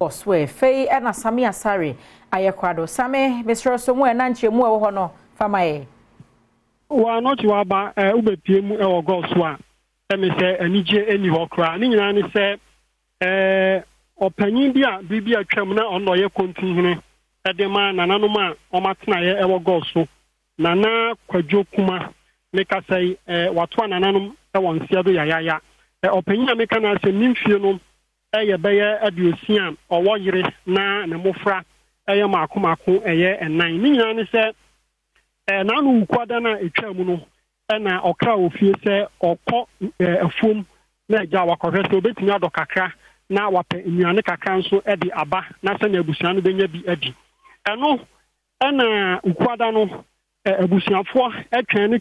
Oswe Fei ena Sami Asare ayekwado Same Mr. Somu enanche mu ewo no famae wa no chiwaba ubepie mu ewo Goaso a me se anije eni ho kra ni nyina ni se opanyin bia bibi atwam na ono ye Kurontihene edema nananom a omatena ye ewo Goaso nana Kwadwo Kuma meka sai wato nananom ewo nsiado yayaya opanyin meka na se nimfie no eye beye aduosia owo yire na ne mofra eye makomako eye enan ni nyina ni se nanu kwada na etwam no na okra ofie se okọ afuom na eja wakohwe se obetumi ado kakra na wape nnuane kakra nso edi aba na se na abusia no benya bi adi eno na ukwada no abusiafo etwen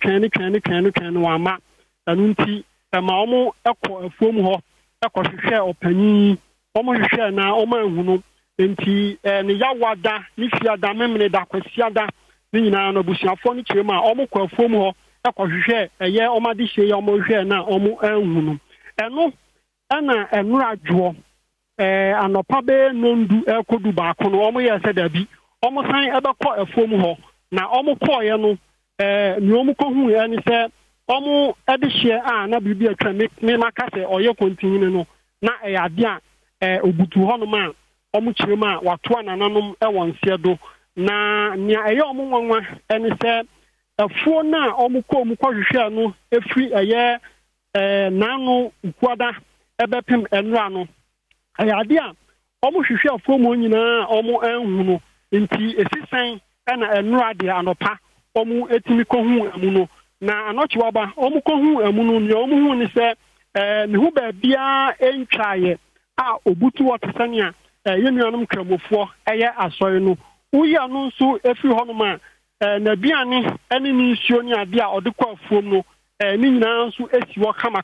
wama anu nti ma omo ekọ afuom ho ekọhwehwe opanyin omo hwehwe na omo ahunu nti ne yawada ni fiada memene da kwasiada ni nyina no abusiafo no kirema omo kọ afuom ho ekọhwehwe eye omade hye ya omo hwe na omo ahunu eno na enura adwo anopa be nondu ekodu baako no omo ye se dabi omo san ebekọ afuom ho na omo kọye no ni omo kohu ya ni se omo ede hye na bibi atwa me maka se oye Kurontihene no na ade a obutu ho no ma omo kirema wato anananom ewon siedo na nia eye omo nwanwa eni se afuo na omo kọhwehwe no efri eye nanu ukwada ebepem enra no ade a omo hwehwe afuo mo nyina omo anhu no nti esisan na enra de anopa omo etimi kohu amu no na anochiwaba omo kohu amu no ni omo hu ni se ne hu ba bia entwaye a obutu wotesania yenuanom kramofo eye asori no uya no nso efri ho no ma na biane ene ni nsuo ni ade a odekọ afuom no ni nyina nso esi wo kama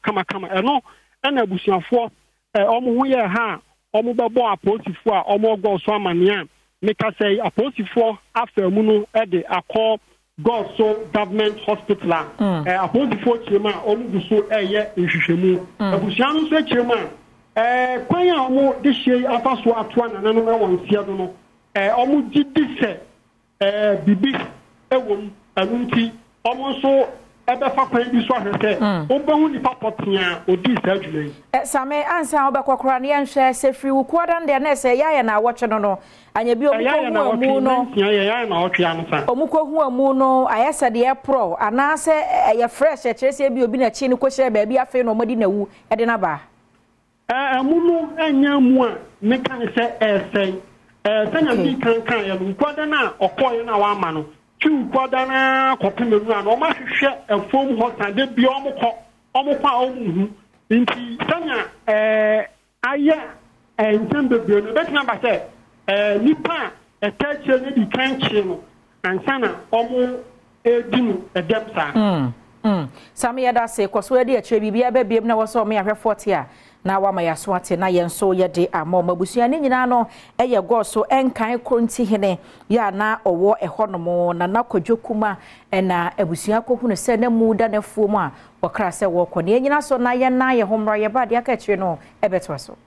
eno na abusiafo omo hu ye ha omo bebo aposifo a omo Goaso amane a meka say aposifo afamu no de akọ Goaso government hospital aposifo chirema omo guso eye nhwehwemu abusian nso chirema kwan a omo de hye afaso atoa nanano na wonsia do no omo gidi se bibi ewom anunti omo so ebefa kwan bi so ahwese obehu ni papotia odi sa adwuma Same ansa obekokora ne nhwe se firi wukoda nde na se yaye na awotwe no anya bi omukohu amu no yaye na awotwe anfa omukohu amu no ayese de e pro ana se ye fresh e kirese bi obi na chi ni kohye ba bi afi no modi na wu e de na ba amu no anya mu a meka ne se esen sanya bi kan ya wukoda na okoye na wa ma no kwada na kopemenu na o ma hwehwe afom ho sande bi omukọ a omuhu nti sanya aye entembe bi no betina ba se nipa etache ne di kanche no ansana omu edinu edemsa Same yada se kwaso yadi atwe bibia bebiem na woso me ahwefo te a na wa ma yaso ate na yenso yede ama mabusua ne nyina no eye Goaso enkan Kurontihene ya na owo ehonomo na Kwadwo Kuma na abusua kohunu se na muda na fuo mu a wakra se wo kọ ne nyina so na ye na ye homra ye ba de aka kire no ebeto so